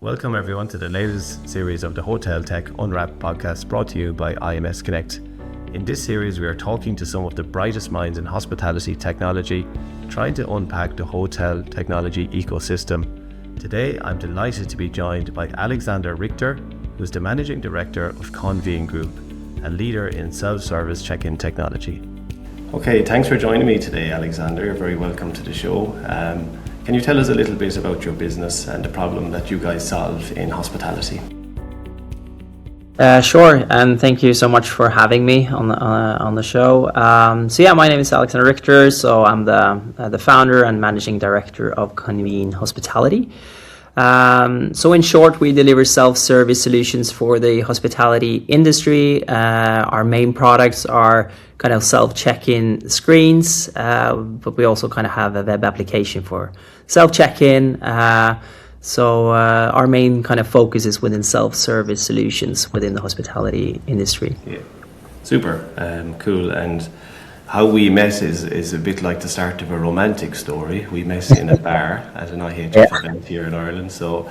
Welcome everyone to the latest series of the Hotel Tech Unwrapped podcast brought to you by IMS Connect. In this series we are talking to some of the brightest minds in hospitality technology, trying to unpack the hotel technology ecosystem. Today I'm delighted to be joined by Alexander Richter, who is the Managing Director of Convene Group, a leader in self-service check-in technology. Okay, thanks for joining me today, Alexander. You're very welcome to the show. Can you tell us a little bit about your business and the problem that you guys solve in hospitality? Sure, and thank you so much for having me on the show. My name is Alexander Richter. So I'm the founder and managing director of Convene Hospitality. So in short, we deliver self-service solutions for the hospitality industry. Our main products are kind of self-check-in screens, but we also kind of have a web application for self-check-in. Our main kind of focus is within self-service solutions within the hospitality industry. Yeah, super, cool. And how we met is a bit like the start of a romantic story. We met in a bar at an IHF event here in Ireland. So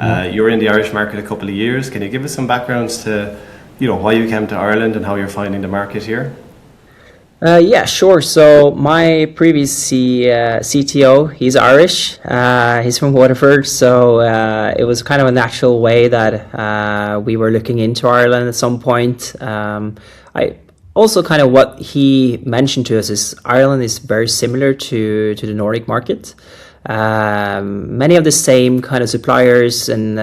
you're in the Irish market a couple of years. Can you give us some backgrounds to, why you came to Ireland and how you're finding the market here? Yeah, sure. So my previous CTO, he's Irish. He's from Waterford. So it was kind of a natural way that we were looking into Ireland at some point. Also, kind of what he mentioned to us is Ireland is very similar to the Nordic market. Many of the same kind of suppliers and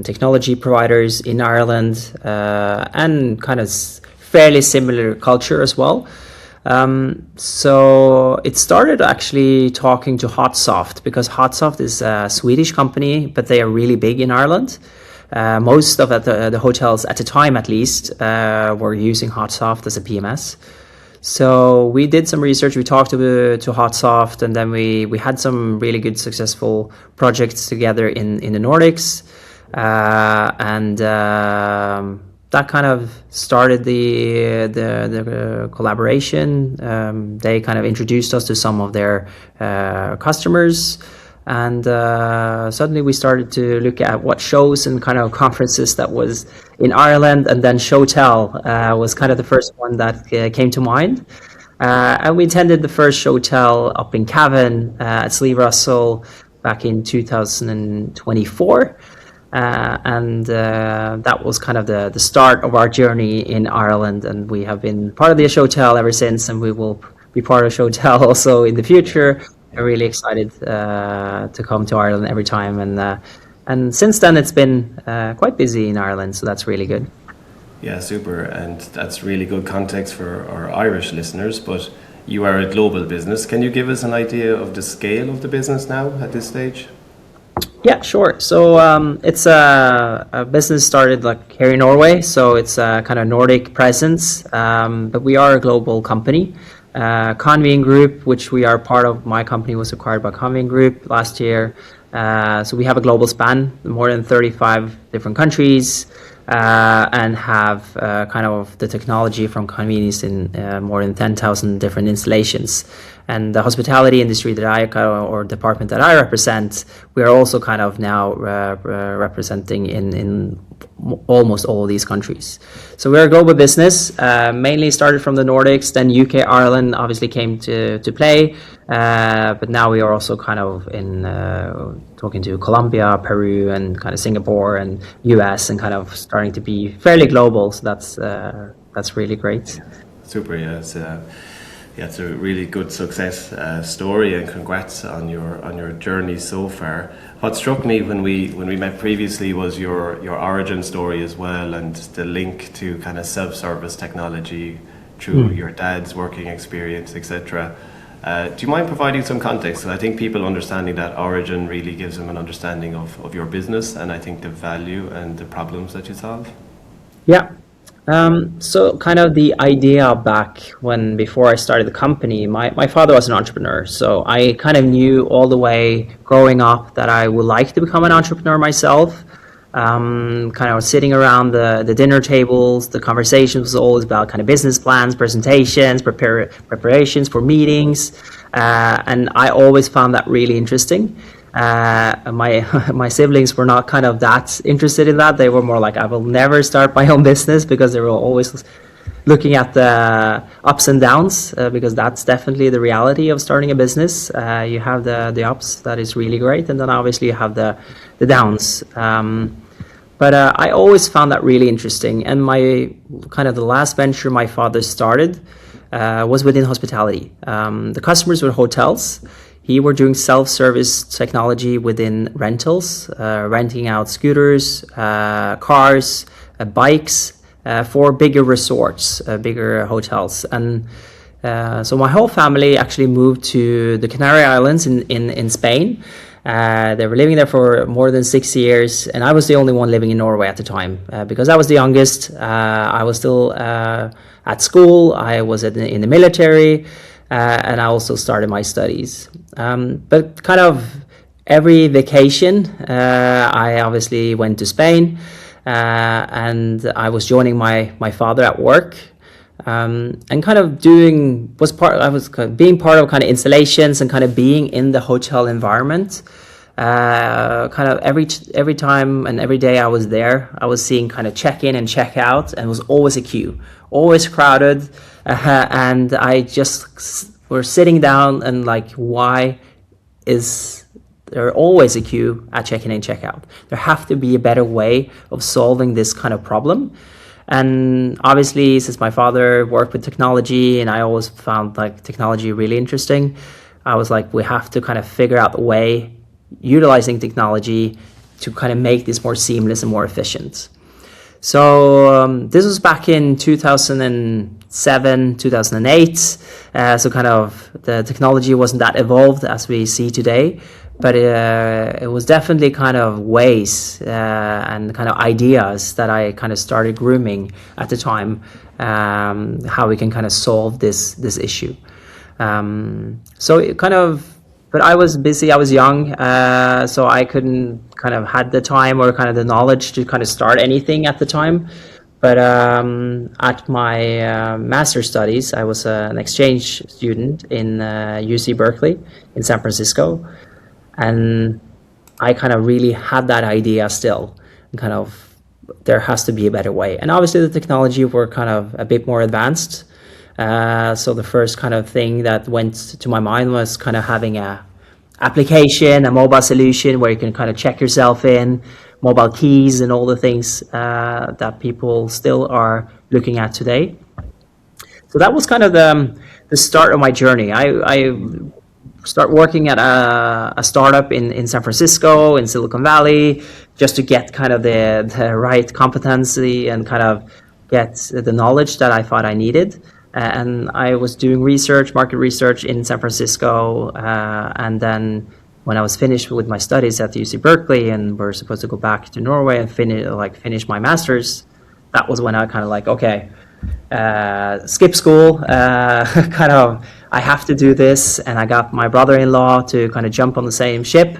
technology providers in Ireland, and kind of fairly similar culture as well. So it started actually talking to Hotsoft, because Hotsoft is a Swedish company, but they are really big in Ireland. Most of the hotels at the time, at least, were using Hotsoft as a PMS. So we did some research. We talked to Hotsoft, and then we had some really good, successful projects together in the Nordics, that kind of started the collaboration. They kind of introduced us to some of their customers. And suddenly we started to look at what shows and kind of conferences that was in Ireland, and then Showtel was kind of the first one that came to mind. And we attended the first Showtel up in Cavan at Slieve Russell back in 2024. That was kind of the start of our journey in Ireland, and we have been part of the Showtel ever since, and we will be part of Showtel also in the future. I'm really excited to come to Ireland every time, and since then it's been quite busy in Ireland, so that's really good. Yeah, super, and that's really good context for our Irish listeners. But you are a global business. Can you give us an idea of the scale of the business now at this stage? Yeah, sure. So it's a business started like here in Norway, so it's a kind of Nordic presence, but we are a global company. Convene Group, which we are part of, my company was acquired by Convene Group last year. So we have a global span, more than 35 different countries, and have kind of the technology from Convene is in more than 10,000 different installations. And the hospitality industry that or department that I represent, we are also kind of now representing in almost all of these countries. So we're a global business, mainly started from the Nordics, then UK, Ireland obviously came to play, but now we are also kind of in talking to Colombia, Peru, and kind of Singapore and US, and kind of starting to be fairly global. So that's really great. Super, yeah. It's a really good success story, and congrats on your journey so far. What struck me when we met previously was your origin story as well, and the link to kind of self-service technology through your dad's working experience, etc. Do you mind providing some context? I think people understanding that origin really gives them an understanding of your business, and I think the value and the problems that you solve. Yeah. So kind of the idea back before I started the company, my father was an entrepreneur. So I kind of knew all the way growing up that I would like to become an entrepreneur myself. Kind of sitting around the dinner tables, the conversations was always about kind of business plans, presentations, preparations for meetings. And I always found that really interesting. My my siblings were not kind of that interested in that. They were more like, I will never start my own business, because they were always looking at the ups and downs, because that's definitely the reality of starting a business. You have the ups, that is really great, and then obviously you have the downs. But I always found that really interesting. And my kind of the last venture my father started was within hospitality. The customers were hotels. He were doing self-service technology within rentals, renting out scooters, cars, bikes, for bigger resorts, bigger hotels. And so my whole family actually moved to the Canary Islands in Spain. They were living there for more than 6 years, and I was the only one living in Norway at the time, because I was the youngest. I was still at school. I was in the military, and I also started my studies. But kind of every vacation, I obviously went to Spain, and I was joining my father at work. And kind of being part of kind of installations and kind of being in the hotel environment. Kind of every time and every day I was there, I was seeing kind of check in and check out, and it was always a queue, always crowded. And I just were sitting down and like, why is there always a queue at check in and check out? There have to be a better way of solving this kind of problem. And obviously, since my father worked with technology and I always found like technology really interesting, I was like, we have to kind of figure out the way utilizing technology to kind of make this more seamless and more efficient. So this was back in 2007, 2008. So kind of the technology wasn't that evolved as we see today. But it was definitely kind of ways and kind of ideas that I kind of started grooming at the time, how we can kind of solve this issue. So it kind of, but I was busy, I was young, so I couldn't kind of had the time or kind of the knowledge to kind of start anything at the time. But at my master's studies, I was an exchange student in UC Berkeley in San Francisco. And I kind of really had that idea still, and kind of there has to be a better way. And obviously the technology were kind of a bit more advanced. So the first kind of thing that went to my mind was kind of having a application, a mobile solution where you can kind of check yourself in, mobile keys and all the things that people still are looking at today. So that was kind of the start of my journey. I start working at a startup in San Francisco, in Silicon Valley, just to get kind of the right competency and kind of get the knowledge that I thought I needed. And I was doing market research in San Francisco. And then when I was finished with my studies at UC Berkeley and were supposed to go back to Norway and finish my master's, that was when I kind of like, okay, skip school, kind of, I have to do this. And I got my brother-in-law to kind of jump on the same ship.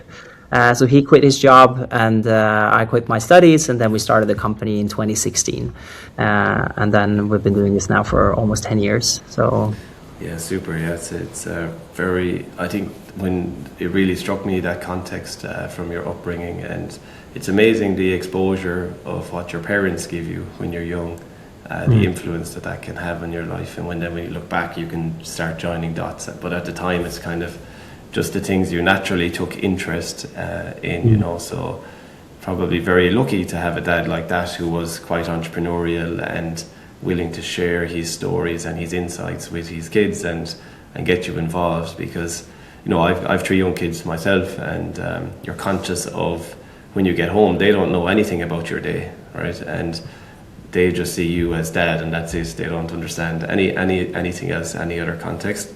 So he quit his job and I quit my studies, and then we started the company in 2016. And then we've been doing this now for almost 10 years. So yeah, super. Yeah, it's very, I think when it really struck me, that context from your upbringing, and it's amazing the exposure of what your parents give you when you're young. The influence that can have on your life, and when you look back you can start joining dots, but at the time it's kind of just the things you naturally took interest in, you know. So probably very lucky to have a dad like that who was quite entrepreneurial and willing to share his stories and his insights with his kids and get you involved, because you know I've 3 young kids myself, and you're conscious of when you get home they don't know anything about your day, right? And they just see you as dad, and that's it. They don't understand anything else, any other context.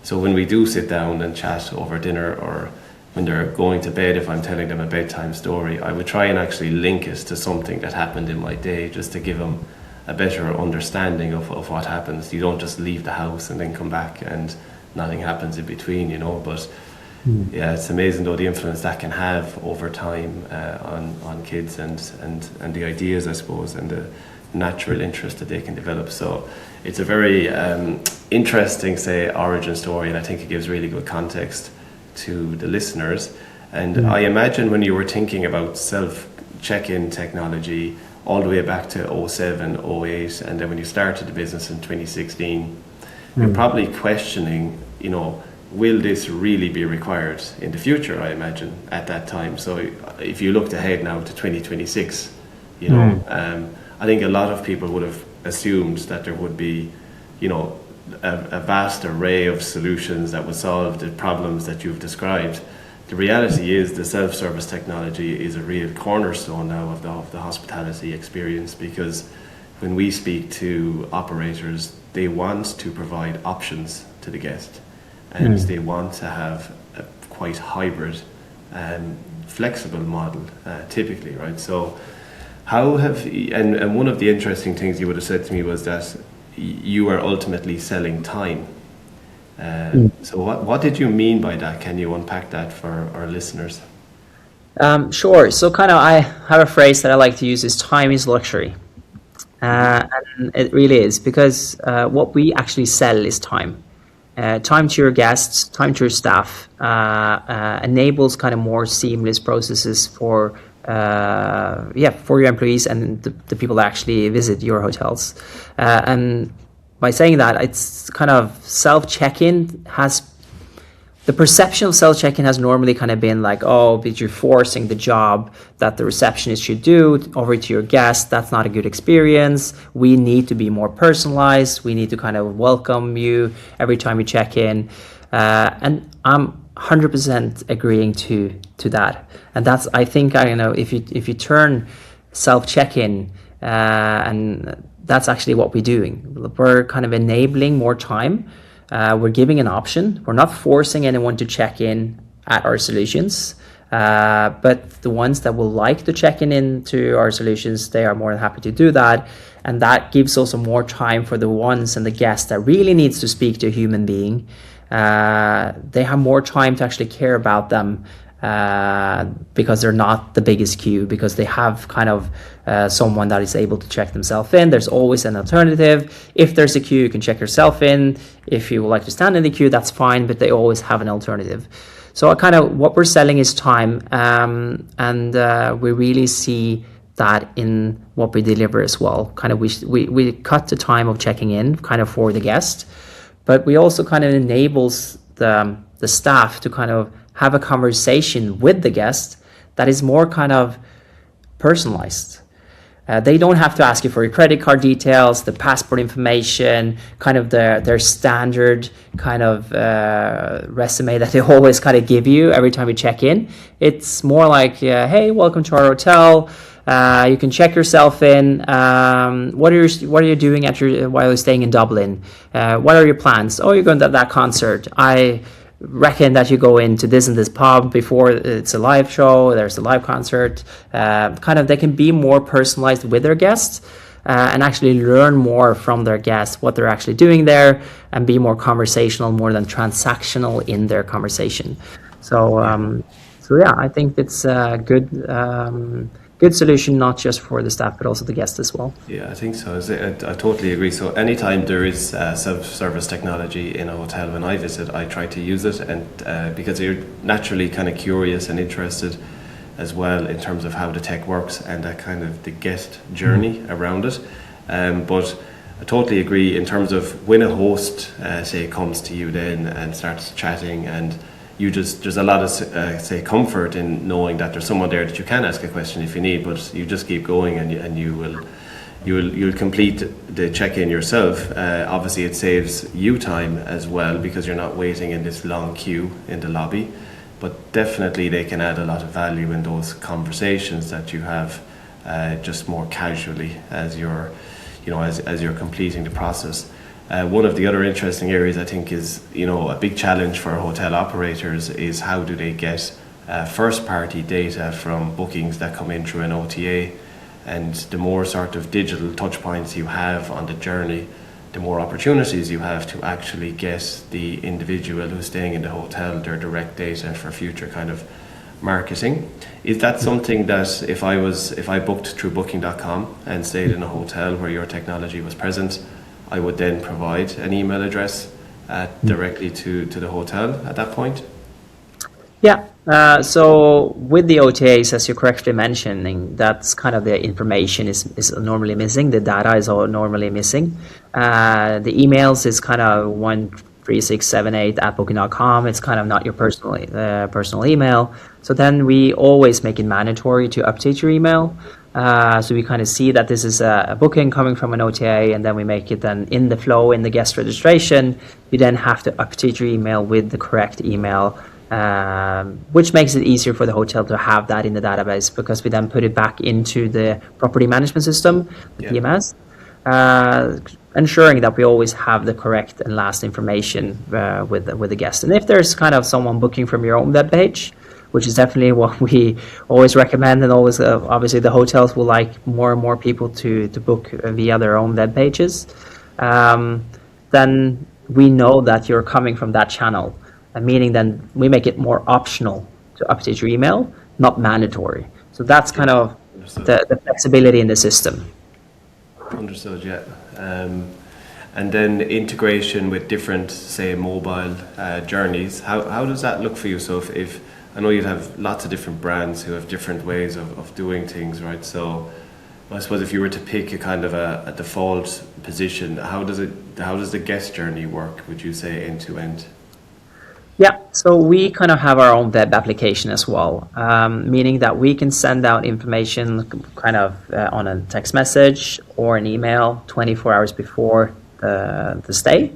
So when we do sit down and chat over dinner, or when they're going to bed, if I'm telling them a bedtime story, I would try and actually link it to something that happened in my day, just to give them a better understanding of what happens. You don't just leave the house and then come back and nothing happens in between, you know. But yeah, it's amazing though the influence that can have over time on kids and the ideas, I suppose, and the natural interest that they can develop. So it's a very interesting, say, origin story, and I think it gives really good context to the listeners. And I imagine when you were thinking about self-check-in technology all the way back to '07, '08, and then when you started the business in 2016, you're probably questioning, will this really be required in the future, I imagine, at that time. So if you looked ahead now to 2026, I think a lot of people would have assumed that there would be, a vast array of solutions that would solve the problems that you've described. The reality is the self-service technology is a real cornerstone now of the hospitality experience, because when we speak to operators, they want to provide options to the guest, and they want to have a quite hybrid and flexible model, typically, right? So how have, and one of the interesting things you would have said to me was that you are ultimately selling time. So what did you mean by that? Can you unpack that for our listeners? Sure. So kind of I have a phrase that I like to use is time is luxury. And it really is, because what we actually sell is time. Time to your guests, time to your staff, enables kind of more seamless processes for your employees and the people that actually visit your hotels. And by saying that, it's kind of self-check-in the perception of self-check-in has normally kind of been like, oh, but you're forcing the job that the receptionist should do over to your guest. That's not a good experience. We need to be more personalized. We need to kind of welcome you every time you check in. And I'm 100% agreeing to that. And that's, I think, if you turn self-check-in, and that's actually what we're doing. We're kind of enabling more time. We're giving an option. We're not forcing anyone to check in at our solutions, but the ones that will like to check in into our solutions, they are more than happy to do that. And that gives also more time for the ones and the guests that really needs to speak to a human being. They have more time to actually care about them, because they're not the biggest queue, because they have kind of someone that is able to check themselves in. There's always an alternative. If there's a queue, you can check yourself in. If you would like to stand in the queue, that's fine, but they always have an alternative. So what we're selling is time, and we really see that in what we deliver as well. Kind of we cut the time of checking in kind of for the guest, but we also kind of enables the staff to kind of have a conversation with the guest that is more kind of personalized. They don't have to ask you for your credit card details, the passport information, kind of their standard kind of resume that they always kind of give you every time you check in. It's more like, hey, welcome to our hotel. You can check yourself in. What are you doing while you're staying in Dublin? What are your plans? Oh, you're going to that concert. I reckon that you go into this and this pub before it's a live show, there's a live concert. They can be more personalized with their guests, and actually learn more from their guests, what they're actually doing there, and be more conversational, more than transactional in their conversation. So yeah, I think it's a good solution, not just for the staff, but also the guests as well. Yeah, I think so. I totally agree. So anytime there is self-service technology in a hotel when I visit, I try to use it, and because you're naturally kind of curious and interested as well in terms of how the tech works and that kind of the guest journey around it. But I totally agree in terms of when a host, say, comes to you then and starts chatting, and there's a lot of comfort in knowing that there's someone there that you can ask a question if you need, but you just keep going and you'll complete the check-in yourself. Obviously it saves you time as well, because you're not waiting in this long queue in the lobby, but definitely they can add a lot of value in those conversations that you have just more casually as you're completing the process. One of the other interesting areas I think is, a big challenge for hotel operators is how do they get first-party data from bookings that come in through an OTA, and the more sort of digital touch points you have on the journey, the more opportunities you have to actually get the individual who's staying in the hotel their direct data for future kind of marketing. Is that something that if I booked through booking.com and stayed in a hotel where your technology was present, I would then provide an email address directly to the hotel at that point? Yeah, So with the OTAs, as you're correctly mentioning, that's kind of the information is normally missing. The data is all normally missing. The emails is kind of 13678@booking.com. It's kind of not your personal email. So then we always make it mandatory to update your email. So we kind of see that this is a booking coming from an OTA, and then we make it then in the flow in the guest registration. You then have to update your email with the correct email. Which makes it easier for the hotel to have that in the database, because we then put it back into the property management system, the PMS, ensuring that we always have the correct and last information with the guest. And if there's kind of someone booking from your own web page, which is definitely what we always recommend, and always obviously the hotels will like more and more people to book via their own web pages, then we know that you're coming from that channel. Meaning then we make it more optional to update your email, not mandatory. So that's kind of the flexibility in the system. Understood, yeah. And then integration with different, say, mobile journeys. How does that look for you? So if I know you'd have lots of different brands who have different ways of doing things, right? So I suppose if you were to pick a kind of a default position, how does the guest journey work, would you say, end to end? Yeah, so we kind of have our own web application as well, meaning that we can send out information kind of on a text message or an email 24 hours before the stay,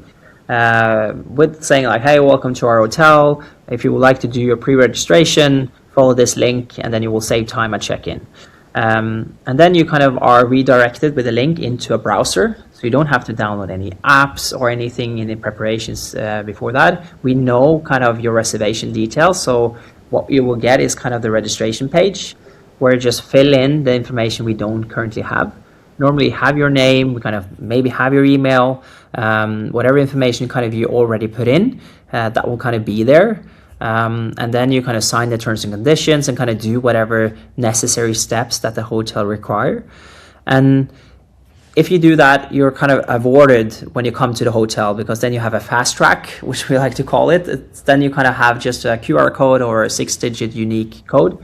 with saying like, hey, welcome to our hotel. If you would like to do your pre-registration, follow this link, and then you will save time at check-in. And then you kind of are redirected with a link into a browser. So you don't have to download any apps or anything in the preparations before that. We know kind of your reservation details. So what you will get is kind of the registration page, where you just fill in the information we don't currently have. Normally have your name, we kind of maybe have your email, whatever information kind of you already put in, that will kind of be there. And then you kind of sign the terms and conditions and kind of do whatever necessary steps that the hotel require. And if you do that, you're kind of awarded when you come to the hotel, because then you have a fast track, which we like to call it. Then you kind of have just a QR code or a 6-digit unique code,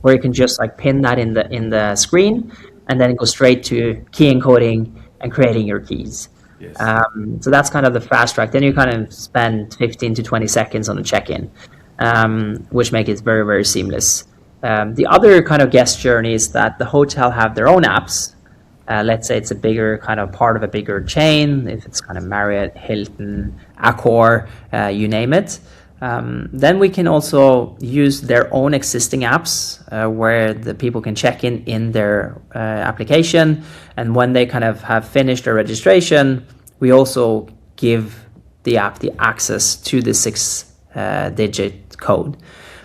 where you can just like pin that in the screen, and then go straight to key encoding and creating your keys. Yes. So that's kind of the fast track. Then you kind of spend 15 to 20 seconds on the check-in, which make it very, very seamless. The other kind of guest journey is that the hotel have their own apps. Let's say it's a bigger kind of part of a bigger chain, if it's kind of Marriott, Hilton, Accor, you name it. Then we can also use their own existing apps where the people can check in their application. And when they kind of have finished their registration, we also give the app the access to the 6-digit code.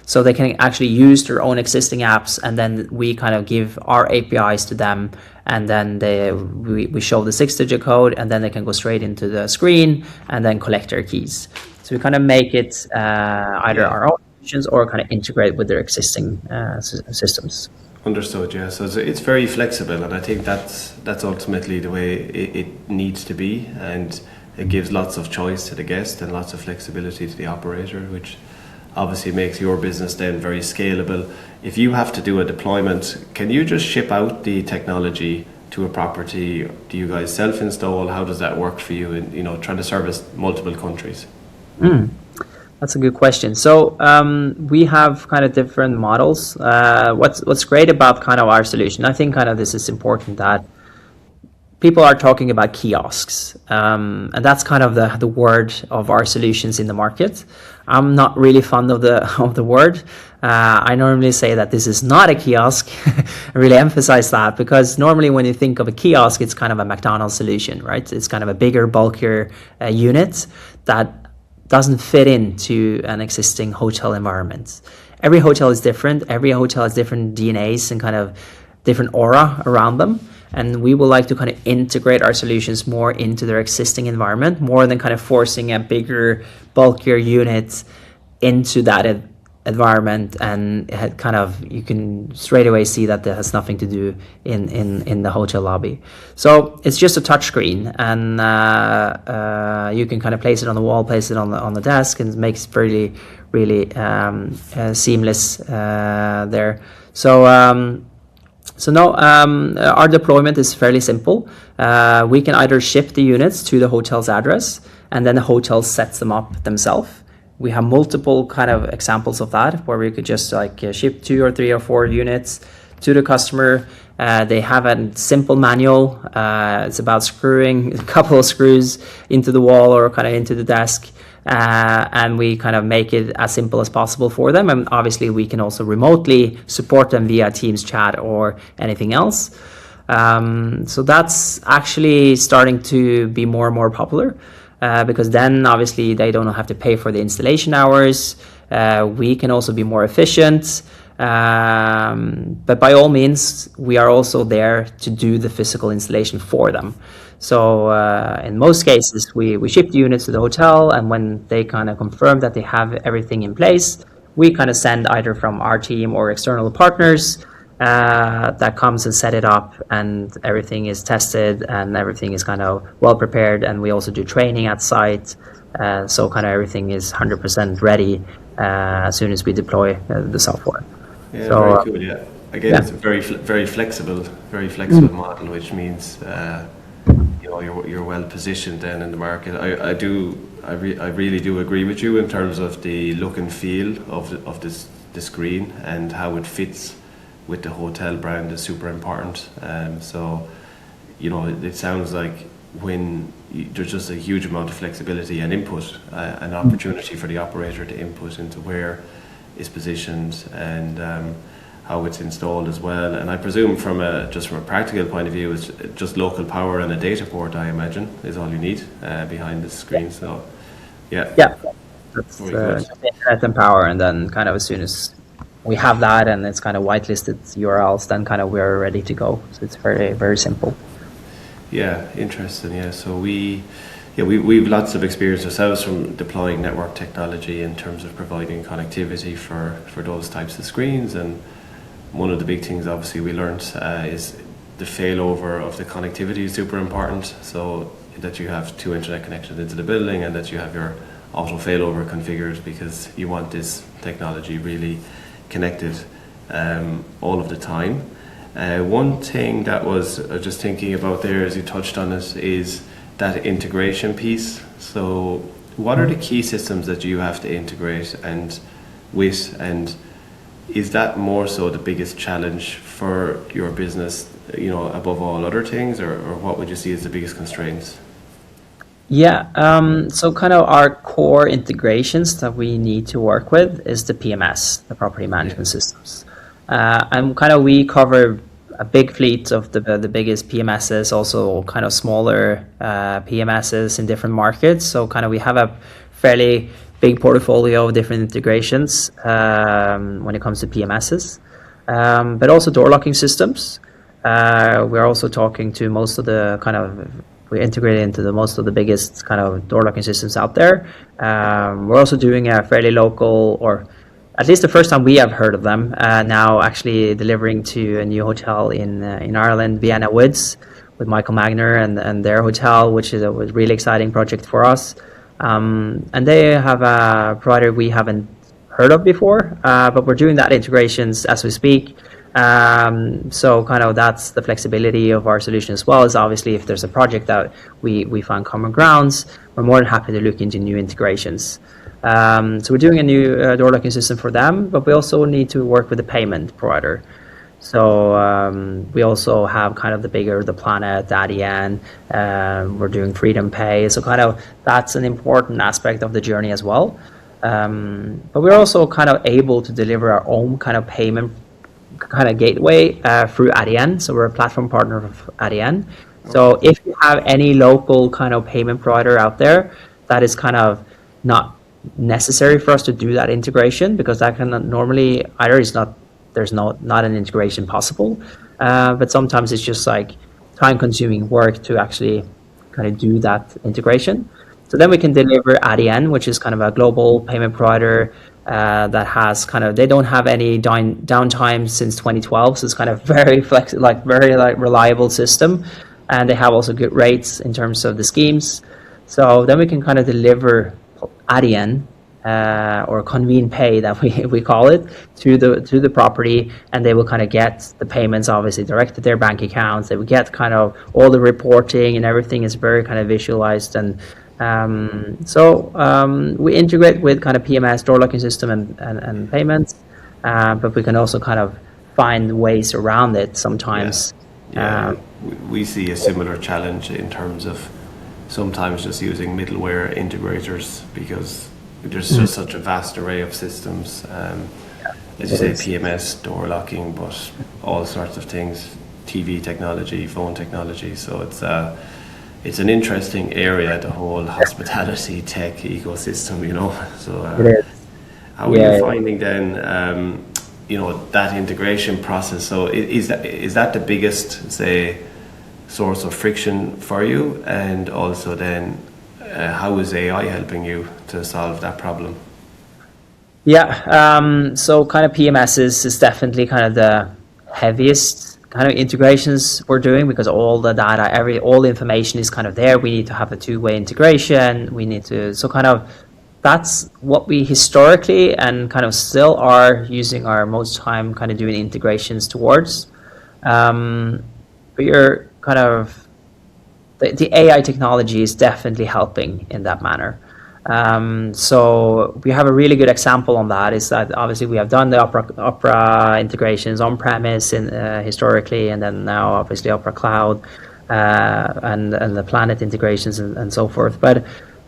So they can actually use their own existing apps, and then we kind of give our APIs to them, and then we show the 6-digit code, and then they can go straight into the screen and then collect their keys. So we kind of make it either our own solutions or kind of integrate with their existing systems. Understood, yeah. So it's very flexible, and I think that's ultimately the way it needs to be, and it gives lots of choice to the guest and lots of flexibility to the operator, which obviously makes your business then very scalable. If you have to do a deployment, can you just ship out the technology to a property? Do you guys self-install? How does that work for you in trying to service multiple countries? That's a good question. So we have kind of different models. What's great about kind of our solution, I think kind of this is important, that people are talking about kiosks, and that's kind of the word of our solutions in the market. I'm not really fond of the word. I normally say that this is not a kiosk. I really emphasize that, because normally when you think of a kiosk, it's kind of a McDonald's solution, right? It's kind of a bigger, bulkier unit that doesn't fit into an existing hotel environment. Every hotel is different. Every hotel has different DNAs and kind of different aura around them. And we would like to kind of integrate our solutions more into their existing environment, more than kind of forcing a bigger, bulkier unit into that environment, and it kind of, you can straight away see that that has nothing to do in the hotel lobby. So it's just a touch screen, and you can kind of place it on the wall, place it on the desk, and it makes it really, really seamless there. So no, our deployment is fairly simple. We can either ship the units to the hotel's address, and then the hotel sets them up themselves. We have multiple kind of examples of that, where we could just like ship 2 or 3 or 4 units to the customer. They have a simple manual. It's about screwing a couple of screws into the wall or kind of into the desk. And we kind of make it as simple as possible for them. And obviously we can also remotely support them via Teams chat or anything else. So that's actually starting to be more and more popular, because then obviously they don't have to pay for the installation hours. We can also be more efficient. But by all means, we are also there to do the physical installation for them. So in most cases, we ship the units to the hotel, and when they kind of confirm that they have everything in place, we kind of send either from our team or external partners that comes and set it up, and everything is tested and everything is kind of well prepared. And we also do training at site, so kind of everything is 100% ready as soon as we deploy the software. Yeah, so, very cool. Yeah, again, it's a very flexible model, which means you're well positioned then in the market. I really do agree with you in terms of the look and feel of the screen, and how it fits with the hotel brand is super important. So it sounds like when there's just a huge amount of flexibility and input, an opportunity for the operator to input into where it's positioned and how it's installed as well. And I presume from a practical point of view, it's just local power and a data port, I imagine, is all you need behind the screen. So yeah, that's internet and power, and then kind of as soon as we have that and it's kind of whitelisted URLs, then kind of we're ready to go. So it's very, very simple. Yeah, interesting. Yeah, so we've lots of experience ourselves from deploying network technology in terms of providing connectivity for those types of screens. And one of the big things obviously we learned is the failover of the connectivity is super important, so that you have 2 internet connections into the building and that you have your auto failover configured, because you want this technology really connected all of the time. One thing that was just thinking about there, as you touched on it, is that integration piece. So what are the key systems that you have to integrate and is that more so the biggest challenge for your business, above all other things, or what would you see as the biggest constraints? Yeah, so kind of our core integrations that we need to work with is the PMS, the property management systems. And kind of we cover a big fleet of the biggest PMSs, also kind of smaller PMSs in different markets. So kind of we have a fairly big portfolio of different integrations when it comes to PMSs, but also door locking systems. We're also talking to most of the we integrate into most of the biggest kind of door locking systems out there. We're also doing a fairly local, or at least the first time we have heard of them, now actually delivering to a new hotel in Ireland, Vienna Woods, with Michael Magner and their hotel, which is a really exciting project for us. And they have a provider we haven't heard of before, but we're doing that integrations as we speak. So kind of that's the flexibility of our solution as well, is obviously if there's a project that we find common grounds, we're more than happy to look into new integrations. So we're doing a new door locking system for them, but we also need to work with the payment provider. So we also have kind of the bigger, the Planet, the Adyen, we're doing Freedom Pay. So kind of that's an important aspect of the journey as well. But we're also kind of able to deliver our own kind of payment kind of gateway through Adyen. So we're a platform partner of Adyen. So if you have any local kind of payment provider out there, that is kind of not necessary for us to do that integration, because that can normally either is not, there's not an integration possible, but sometimes it's just like time consuming work to actually kind of do that integration. So then we can deliver Adyen, which is kind of a global payment provider that has kind of, they don't have any downtime since 2012, so it's kind of very reliable system, and they have also good rates in terms of the schemes. So then we can kind of deliver Adyen or Convene Pay that we call it to the property, and they will kind of get the payments obviously direct to their bank accounts. They will get kind of all the reporting, and everything is very kind of visualized. And we integrate with kind of PMS, door locking system, and payments, but we can also kind of find ways around it sometimes. We see a similar challenge in terms of sometimes just using middleware integrators, because there's just such a vast array of systems. As you say, PMS, door locking, but all sorts of things, TV technology, phone technology. So it's an interesting area, the whole hospitality tech ecosystem, you know. So how are you finding then, that integration process? So is that the biggest, say, source of friction for you? And also then, how is AI helping you to solve that problem? So kind of PMS is definitely kind of the heaviest kind of integrations we're doing, because all the data, all the information is kind of there. We need to have a two-way integration. That's what we historically and kind of still are using our most time kind of doing integrations towards. But you're kind of, the AI technology is definitely helping in that manner. So we have a really good example on that, is that obviously we have done the Opera integrations on premise historically, and then now obviously Opera Cloud and the Planet integrations and so forth. But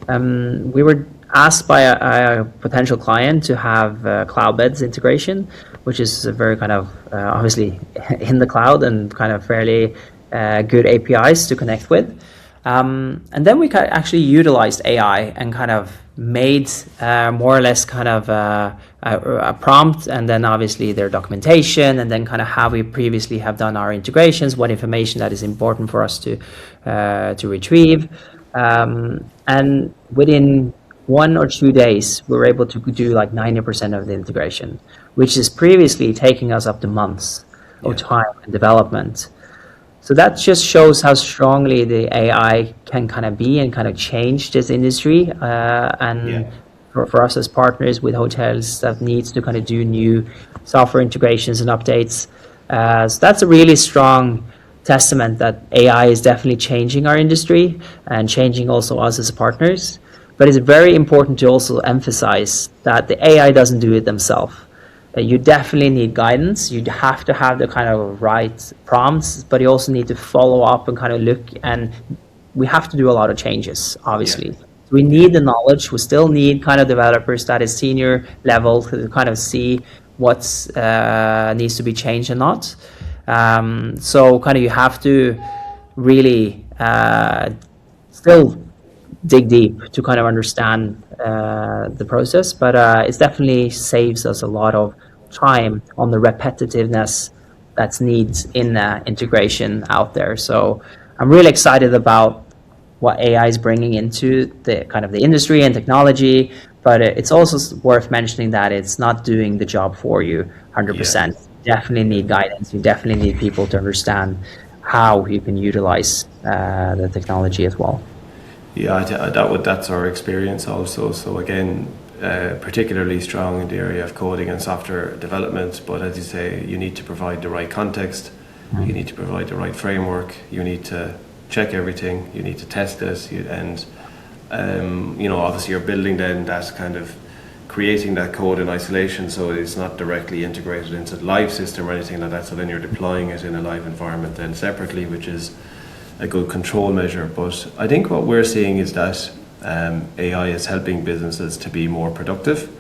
we were asked by a potential client to have Cloudbeds integration, which is a very kind of obviously in the cloud and kind of fairly good APIs to connect with. And then we actually utilized AI and kind of made more or less kind of a prompt, and then obviously their documentation, and then kind of how we previously have done our integrations, what information that is important for us to retrieve. And within 1 or 2 days, we were able to do like 90% of the integration, which is previously taking us up to months of time and development. So that just shows how strongly the AI can kind of be and kind of change this industry. For us as partners with hotels that needs to kind of do new software integrations and updates. So that's a really strong testament that AI is definitely changing our industry and changing also us as partners. But it's very important to also emphasize that the AI doesn't do it themselves. You definitely need guidance. You have to have the kind of right prompts, but you also need to follow up and kind of look, and we have to do a lot of changes, obviously. So we need the knowledge. We still need kind of developers that is senior level to kind of see what's needs to be changed and not. So kind of you have to really still dig deep to kind of understand the process, but it definitely saves us a lot of time on the repetitiveness that's needs in integration out there. So I'm really excited about what AI is bringing into the kind of the industry and technology, but it's also worth mentioning that it's not doing the job for you 100%. You definitely need guidance. You definitely need people to understand how you can utilize the technology as well. That's our experience also. So again, particularly strong in the area of coding and software development. But as you say, you need to provide the right context. You need to provide the right framework. You need to check everything. You need to test it. Obviously you're building then that kind of creating that code in isolation, so it's not directly integrated into the live system or anything like that. So then you're deploying it in a live environment then separately, which is a good control measure. But I think what we're seeing is that AI is helping businesses to be more productive.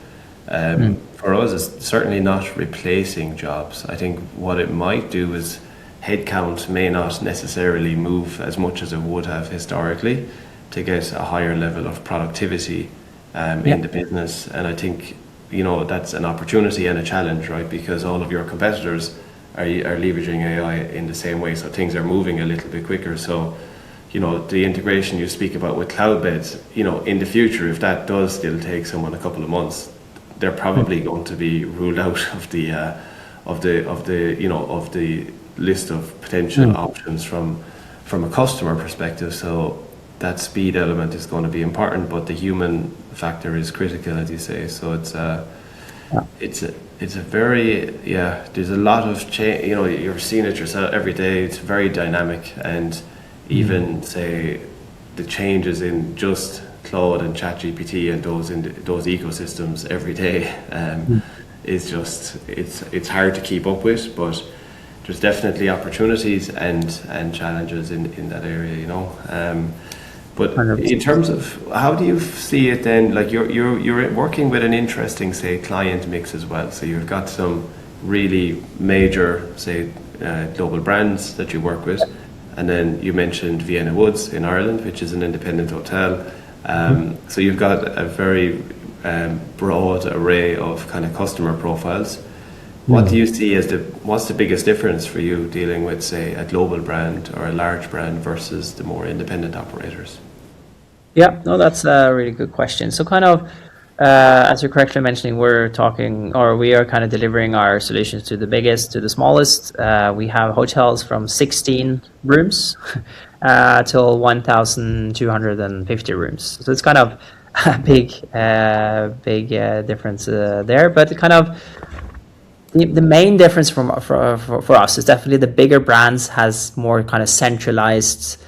For us, it's certainly not replacing jobs. I think what it might do is headcount may not necessarily move as much as it would have historically to get a higher level of productivity in the business. And I think that's an opportunity and a challenge, right? Because all of your competitors are leveraging AI in the same way, so things are moving a little bit quicker. So, the integration you speak about with Cloudbeds, in the future, if that does still take someone a couple of months, they're probably going to be ruled out of the list of potential options from a customer perspective. So, that speed element is going to be important, but the human factor is critical, as you say. So it's a very, yeah, there's a lot of change. You know, you're seeing it yourself every day. It's very dynamic, and even say the changes in just Claude and ChatGPT and those ecosystems every day is just, it's hard to keep up with, but there's definitely opportunities and challenges in that area, you know. But 100%. in terms of how do you see it then? Like you're working with an interesting, say, client mix as well. So you've got some really major, say, global brands that you work with, and then you mentioned Vienna Woods in Ireland, which is an independent hotel. So you've got a very broad array of kind of customer profiles. What do you see as what's the biggest difference for you dealing with, say, a global brand or a large brand versus the more independent operators? Yeah, no, that's a really good question. So kind of, as you're correctly mentioning, we are kind of delivering our solutions to the biggest, to the smallest. We have hotels from 16 rooms till 1,250 rooms. So it's kind of a big difference there. But kind of the main difference for us is definitely the bigger brands has more kind of centralized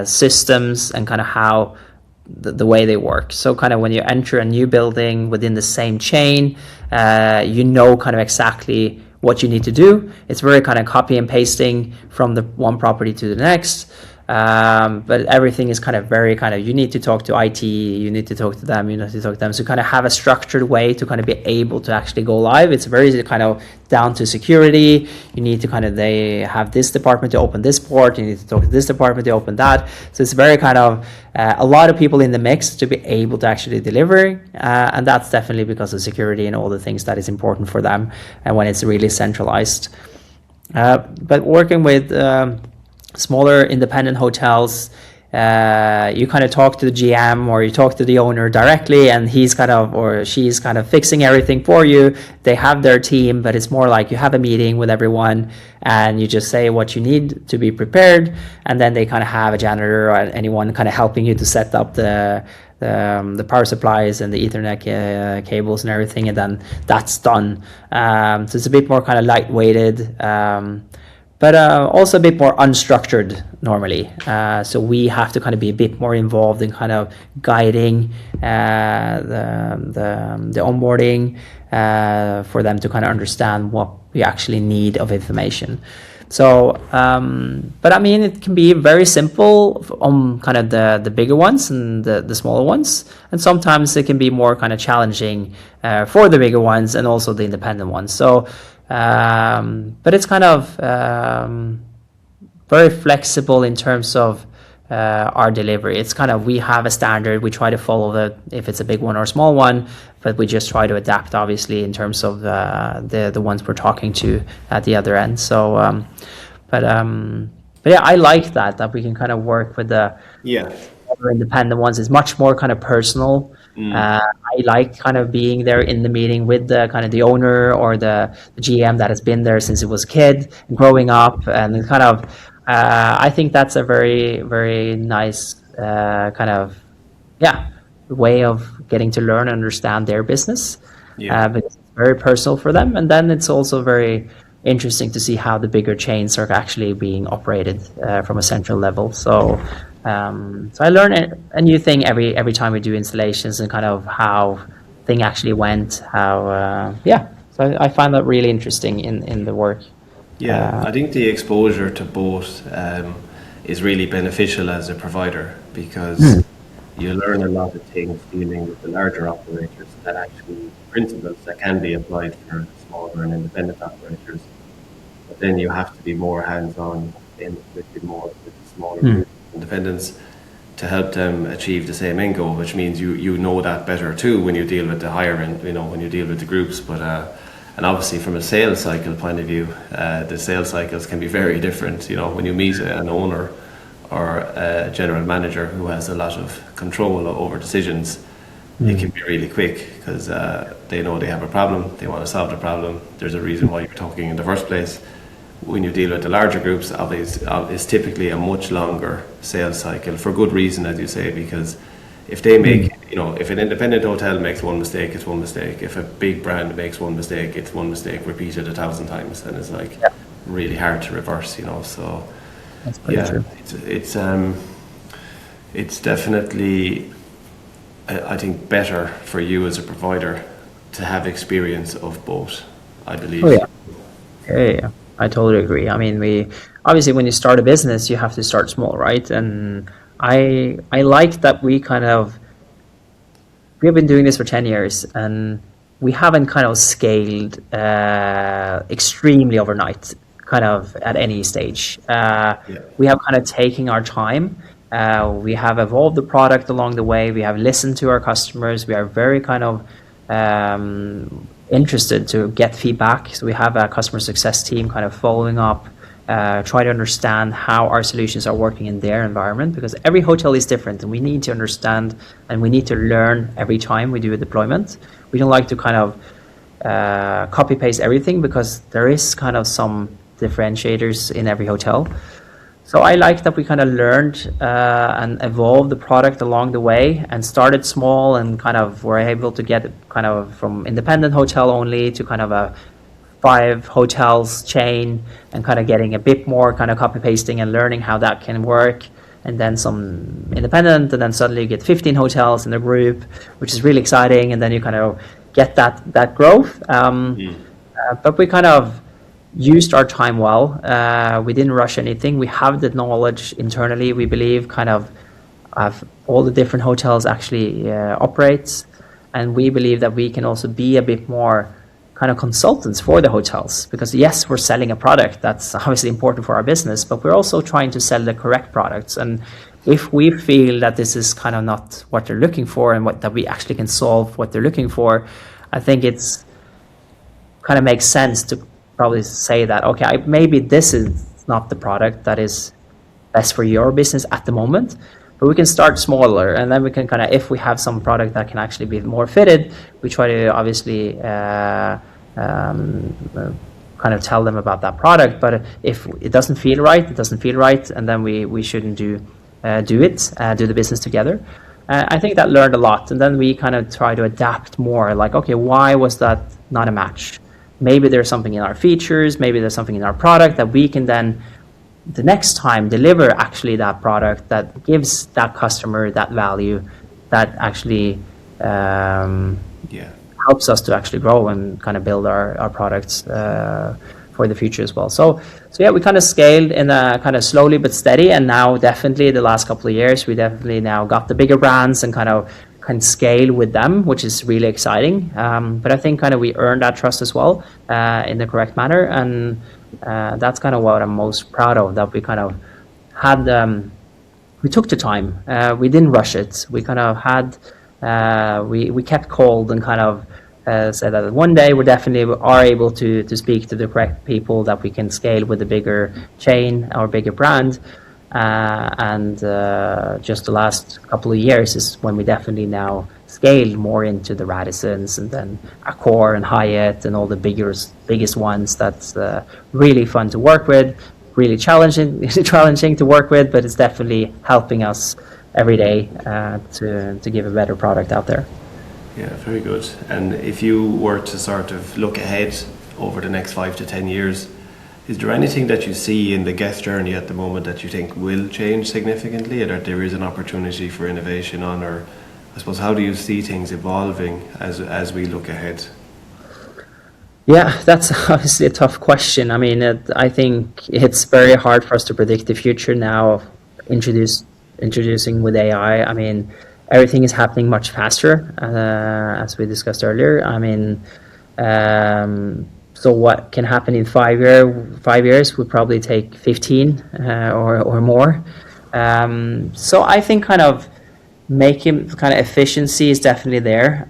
systems and kind of how the way they work. So kind of when you enter a new building within the same chain, you know kind of exactly what you need to do. It's very kind of copy and pasting from the one property to the next. But everything is kind of very kind of, you need to talk to IT, you need to talk to them, you need to talk to them. So kind of have a structured way to kind of be able to actually go live. It's very kind of down to security. You need to kind of, they have this department to open this port, you need to talk to this department to open that. So it's very kind of a lot of people in the mix to be able to actually deliver. And that's definitely because of security and all the things that is important for them and when it's really centralized. But working with smaller independent hotels, you kind of talk to the GM or you talk to the owner directly, and he's kind of, or she's kind of fixing everything for you. They have their team, but it's more like you have a meeting with everyone and you just say what you need to be prepared, and then they kind of have a janitor or anyone kind of helping you to set up the power supplies and the Ethernet cables and everything, and then that's done. So it's a bit more kind of lightweighted, but also a bit more unstructured normally. So we have to kind of be a bit more involved in kind of guiding the onboarding for them to kind of understand what we actually need of information. So, but I mean, it can be very simple on kind of the bigger ones and the smaller ones. And sometimes it can be more kind of challenging for the bigger ones and also the independent ones. So, but it's kind of very flexible in terms of our delivery. It's kind of, we have a standard, we try to follow that if it's a big one or a small one, but we just try to adapt obviously in terms of the ones we're talking to at the other end. So but yeah, I like that we can kind of work with the other independent ones. It's much more kind of personal. I like kind of being there in the meeting with the kind of the owner or the GM that has been there since it was a kid and growing up, and kind of I think that's a very, very nice kind of way of getting to learn and understand their business. Because it's very personal for them, and then it's also very interesting to see how the bigger chains are actually being operated from a central level. So so I learn a new thing every time we do installations and kind of how thing actually went, how so I find that really interesting in the work. I think the exposure to both is really beneficial as a provider, because you learn a lot of things dealing with the larger operators that actually principles that can be applied for smaller and independent operators, but then you have to be more hands-on with the smaller independents to help them achieve the same end goal, which means you know that better too when you deal with the higher end, when you deal with the groups. But and obviously from a sales cycle point of view, the sales cycles can be very different. When you meet an owner or a general manager who has a lot of control over decisions, it can be really quick because they know they have a problem, they want to solve the problem, there's a reason why you're talking in the first place. when you deal with the larger groups, it's typically a much longer sales cycle for good reason, as you say, because if they make, if an independent hotel makes one mistake, it's one mistake. If a big brand makes one mistake, it's one mistake repeated 1,000 times, and it's like really hard to reverse, So that's pretty true. It's definitely, I think, better for you as a provider to have experience of both, I believe. Oh yeah. I totally agree. I mean, obviously when you start a business, you have to start small, right? And I like that we have been doing this for 10 years, and we haven't kind of scaled extremely overnight, kind of at any stage. We have kind of taken our time. We have evolved the product along the way. We have listened to our customers. We are very kind of interested to get feedback. So we have a customer success team kind of following up, try to understand how our solutions are working in their environment, because every hotel is different, and we need to understand and we need to learn every time we do a deployment. We don't like to kind of copy paste everything, because there is kind of some differentiators in every hotel. So I like that we kind of learned and evolved the product along the way, and started small, and kind of were able to get kind of from independent hotel only to kind of a 5 hotels chain, and kind of getting a bit more kind of copy pasting and learning how that can work, and then some independent, and then suddenly you get 15 hotels in the group, which is really exciting, and then you kind of get that growth. But we kind of used our time well. We didn't rush anything. We have the knowledge internally, we believe, kind of all the different hotels actually operates, and we believe that we can also be a bit more kind of consultants for the hotels, because yes, we're selling a product that's obviously important for our business, but we're also trying to sell the correct products. And if we feel that this is kind of not what they're looking for, and that we actually can solve what they're looking for, I think it's kind of makes sense to probably say that, okay, maybe this is not the product that is best for your business at the moment, but we can start smaller, and then we can kind of, if we have some product that can actually be more fitted, we try to obviously kind of tell them about that product. But if it doesn't feel right, it doesn't feel right, and then we shouldn't do the business together. I think that learned a lot, and then we kind of try to adapt more, like, okay, why was that not a match? Maybe there's something in our features, maybe there's something in our product that we can then the next time deliver actually that product that gives that customer that value, that actually helps us to actually grow and kind of build our products for the future as well. So yeah, we kind of scaled in a kind of slowly but steady, and now definitely the last couple of years, we definitely now got the bigger brands and kind of can scale with them, which is really exciting. But I think kind of we earned that trust as well in the correct manner, and that's kind of what I'm most proud of, that we kind of had, we took the time, we didn't rush it, we kind of had, we kept cold and kind of said that one day we definitely are able to speak to the correct people, that we can scale with a bigger chain or bigger brand. And just the last couple of years is when we definitely now scaled more into the Radissons, and then Accor and Hyatt and all the biggest ones. That's really fun to work with, really challenging to work with, but it's definitely helping us every day to give a better product out there. Yeah, very good. And if you were to sort of look ahead over the next 5 to 10 years, is there anything that you see in the guest journey at the moment that you think will change significantly, or that there is an opportunity for innovation on, or I suppose how do you see things evolving as we look ahead? Yeah, that's obviously a tough question. I mean, I think it's very hard for us to predict the future now, introducing with AI. I mean, everything is happening much faster, as we discussed earlier. I mean, so what can happen in 5 years would probably take 15 or more. So I think kind of making kind of efficiency is definitely there.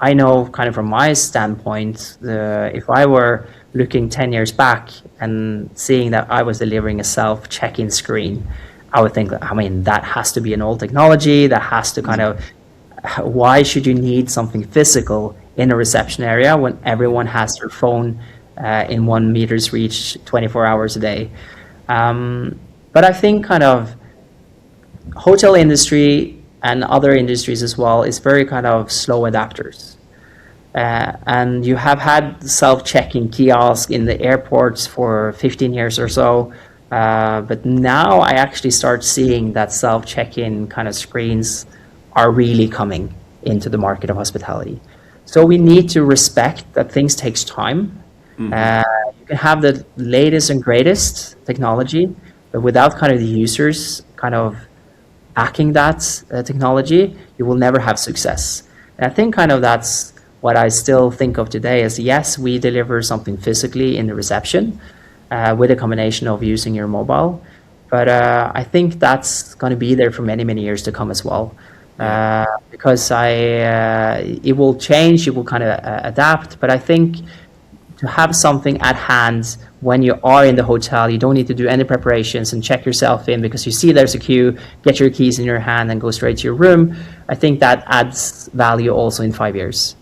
I know kind of from my standpoint, if I were looking 10 years back and seeing that I was delivering a self-check-in screen, I would think, I mean, that has to be an old technology. That has to kind of, why should you need something physical in a reception area when everyone has their phone in 1 meter's reach 24 hours a day. But I think kind of hotel industry and other industries as well is very kind of slow adapters. And you have had self-checking kiosks in the airports for 15 years or so. But now I actually start seeing that self-check-in kind of screens are really coming into the market of hospitality. So we need to respect that things takes time. You can have the latest and greatest technology, but without kind of the users kind of backing that technology, you will never have success. And I think kind of that's what I still think of today is, yes, we deliver something physically in the reception with a combination of using your mobile. But I think that's going to be there for many, many years to come as well. Because it will change, it will kind of adapt. But I think to have something at hand when you are in the hotel, you don't need to do any preparations and check yourself in because you see there's a queue, get your keys in your hand and go straight to your room. I think that adds value also in 5 years.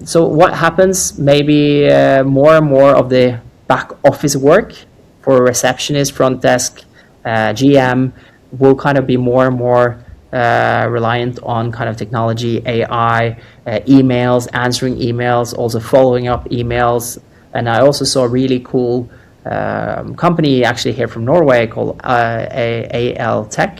So what happens? Maybe more and more of the back office work for receptionist, front desk, GM will kind of be more and more reliant on kind of technology, AI, emails, answering emails, also following up emails. And I also saw a really cool company actually here from Norway called AL Tech.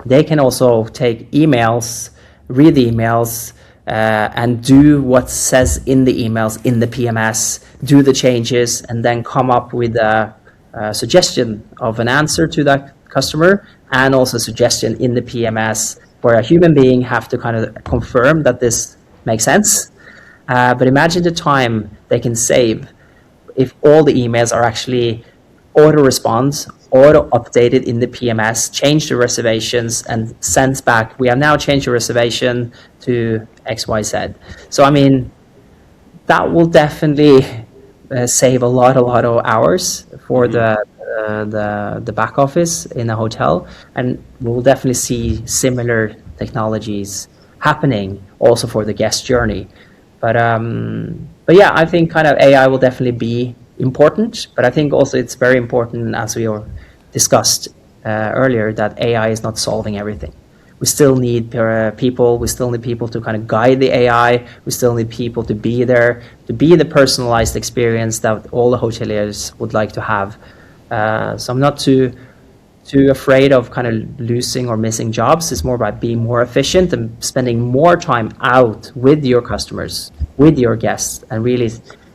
They can also take emails, read the emails, and do what says in the emails in the PMS, do the changes, and then come up with a suggestion of an answer to that customer, and also suggestion in the PMS where a human being have to kind of confirm that this makes sense. But imagine the time they can save if all the emails are actually auto-response, auto-updated in the PMS, change the reservations, and sends back, we have now changed your reservation to XYZ. So, I mean, that will definitely save a lot of hours for the back office in a hotel, and we'll definitely see similar technologies happening also for the guest journey. But yeah, I think kind of AI will definitely be important, but I think also it's very important, as we discussed earlier, that AI is not solving everything. We still need people. We still need people to kind of guide the AI. We still need people to be there, to be the personalized experience that all the hoteliers would like to have. So I'm not too afraid of kind of losing or missing jobs. It's more about being more efficient and spending more time out with your customers, with your guests, and really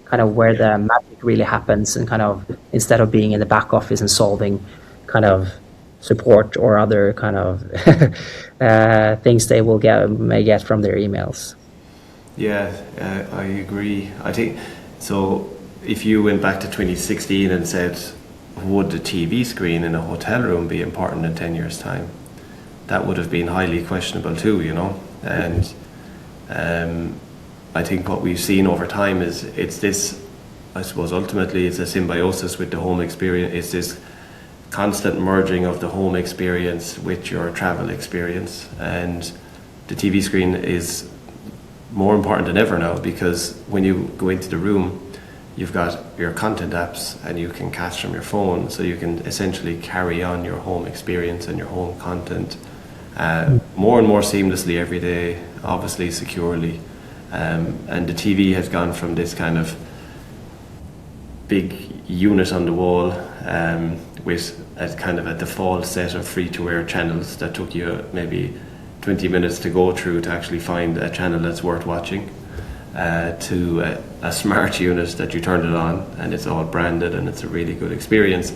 kind of where the magic really happens, and kind of instead of being in the back office and solving kind of support or other kind of things they may get from their emails. Yeah, I agree. I think so. If you went back to 2016 and said, would the TV screen in a hotel room be important in 10 years' time? That would have been highly questionable too, you know. And I think what we've seen over time is it's this, I suppose ultimately it's a symbiosis with the home experience. It's this constant merging of the home experience with your travel experience. And the TV screen is more important than ever now, because when you go into the room, you've got your content apps and you can cast from your phone, so you can essentially carry on your home experience and your home content more and more seamlessly every day, obviously securely. And the TV has gone from this kind of big unit on the wall with a kind of a default set of free-to-air channels that took you maybe 20 minutes to go through to actually find a channel that's worth watching, to a smart unit that you turn it on and it's all branded and it's a really good experience,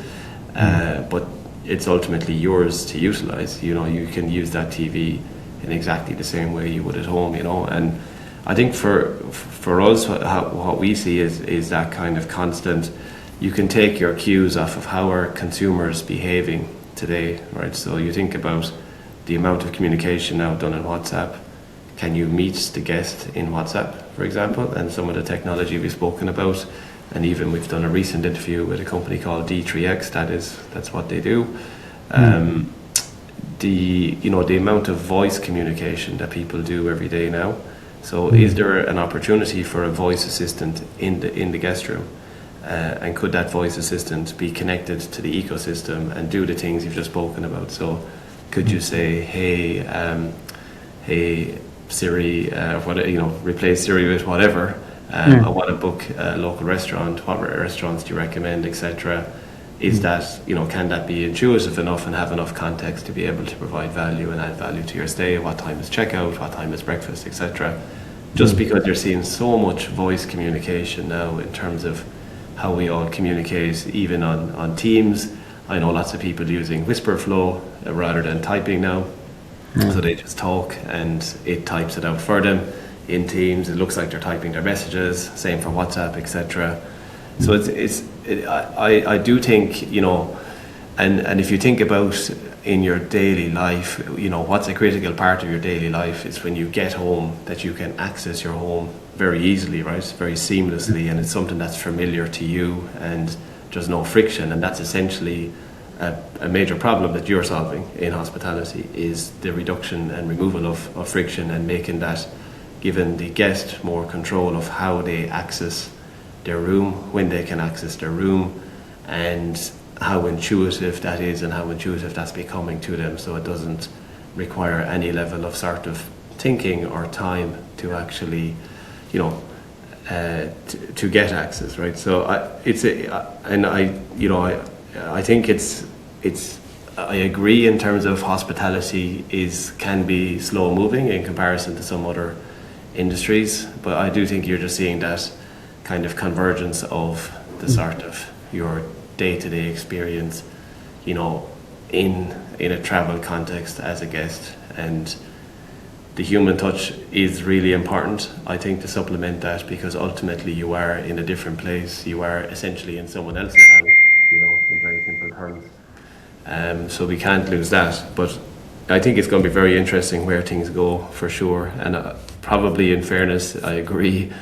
but it's ultimately yours to utilize. You know, you can use that TV in exactly the same way you would at home, you know. And I think for us, what we see is that kind of constant, you can take your cues off of how are consumers behaving today, right? So you think about the amount of communication now done in WhatsApp. Can you meet the guest in WhatsApp, for example? And some of the technology we've spoken about, and even we've done a recent interview with a company called D3X. That's what they do. The amount of voice communication that people do every day now, So is there an opportunity for a voice assistant in the guest room? And could that voice assistant be connected to the ecosystem and do the things you've just spoken about? So could you say, hey Siri, replace Siri with whatever. I want to book a local restaurant. What restaurants do you recommend, etc.? Is that, can that be intuitive enough and have enough context to be able to provide value and add value to your stay? What time is checkout? What time is breakfast, etc.? Just because you're seeing so much voice communication now in terms of how we all communicate, even on Teams. I know lots of people using whisper flow rather than typing now. So they just talk and it types it out for them in Teams. It looks like they're typing their messages. Same for WhatsApp, etc. So I do think, and if you think about in your daily life, what's a critical part of your daily life is when you get home, that you can access your home very easily, right? Very seamlessly, and it's something that's familiar to you and there's no friction. And that's essentially a major problem that you're solving in hospitality, is the reduction and removal of friction and making that, giving the guest more control of how they access their room, when they can access their room, and how intuitive that is and how intuitive that's becoming to them, so it doesn't require any level of sort of thinking or time to actually, to get access, right? So I think I agree in terms of hospitality can be slow moving in comparison to some other industries, but I do think you're just seeing that kind of convergence of the sort of your day-to-day experience, in a travel context as a guest, and the human touch is really important, I think, to supplement that, because ultimately you are in a different place, you are essentially in someone else's house, in very simple terms. So we can't lose that, but I think it's going to be very interesting where things go, for sure. And probably, in fairness, I agree,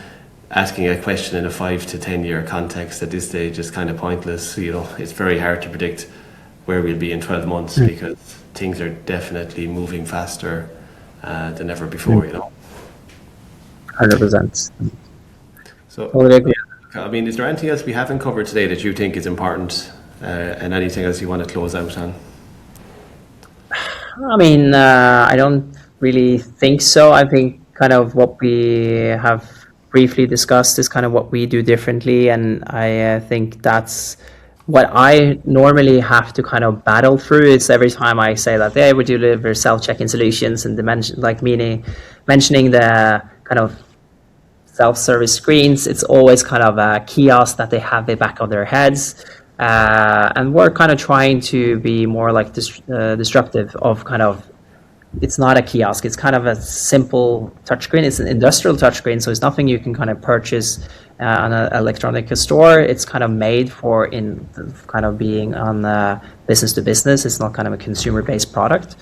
asking a question in a 5 to 10 year context at this stage is kind of pointless. It's very hard to predict where we'll be in 12 months because things are definitely moving faster than ever before, 100%. So, Totally agree. I mean, is there anything else we haven't covered today that you think is important, and anything else you want to close out on? I mean, I don't really think so. I think kind of what we have briefly discussed is kind of what we do differently, and I think that's what I normally have to kind of battle through. It's every time I say that, we deliver self-check-in solutions, and mentioning the kind of self-service screens, it's always kind of a kiosk that they have the back of their heads. And we're kind of trying to be more like disruptive of kind of, it's not a kiosk, it's kind of a simple touchscreen. It's an industrial touchscreen, so it's nothing you can kind of purchase on an electronic store. It's kind of made for kind of being on business to business. It's not kind of a consumer-based product,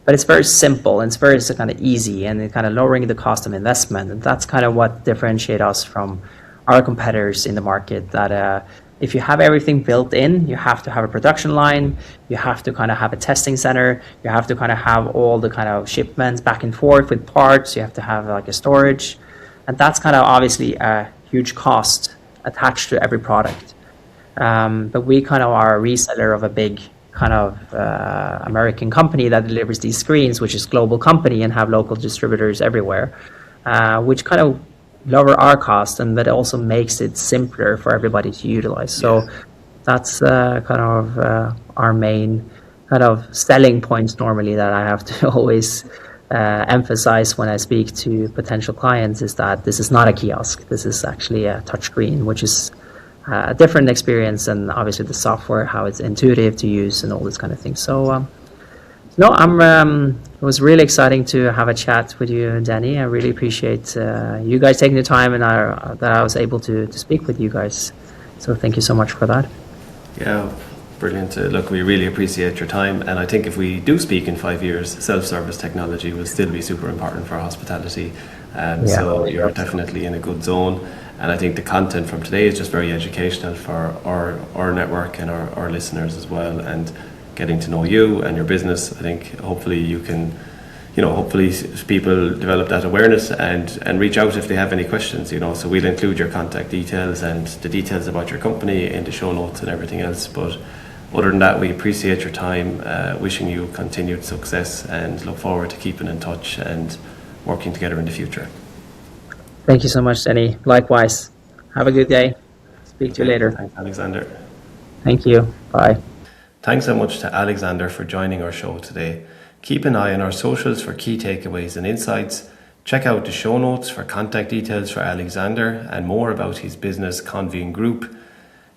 but it's very simple and it's very kind of easy, and it's kind of lowering the cost of investment. And that's kind of what differentiates us from our competitors in the market, that if you have everything built in, you have to have a production line, you have to kind of have a testing center, you have to kind of have all the kind of shipments back and forth with parts, you have to have like a storage. And that's kind of obviously a huge cost attached to every product. But we kind of are a reseller of a big kind of American company that delivers these screens, which is a global company and have local distributors everywhere, which kind of lower our cost, and that also makes it simpler for everybody to utilize. So that's kind of our main kind of selling points normally that I have to always emphasize when I speak to potential clients, is that this is not a kiosk. This is actually a touchscreen, which is a different experience, and obviously the software, how it's intuitive to use and all this kind of thing. So no, it was really exciting to have a chat with you, Danny. I really appreciate you guys taking the time, and that I was able to speak with you guys. So thank you so much for that. Yeah, brilliant. Look, we really appreciate your time, and I think if we do speak in 5 years, self-service technology will still be super important for hospitality. So you're definitely in a good zone. And I think the content from today is just very educational for our network and our listeners as well. And getting to know you and your business, I think hopefully you can hopefully people develop that awareness and reach out if they have any questions, so we'll include your contact details and the details about your company in the show notes and everything else. But other than that, we appreciate your time, wishing you continued success, and look forward to keeping in touch and working together in the future. Thank you so much, Denis. Likewise. Have a good day. Speak to you later. Thanks, Alexander. Thank you. Bye. Thanks so much to Alexander for joining our show today. Keep an eye on our socials for key takeaways and insights. Check out the show notes for contact details for Alexander and more about his business Convene Group.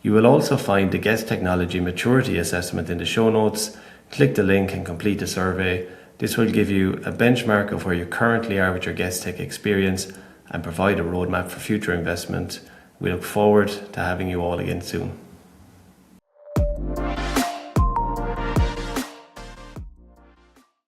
You will also find the Guest Technology Maturity Assessment in the show notes. Click the link and complete the survey. This will give you a benchmark of where you currently are with your Guest Tech experience and provide a roadmap for future investment. We look forward to having you all again soon.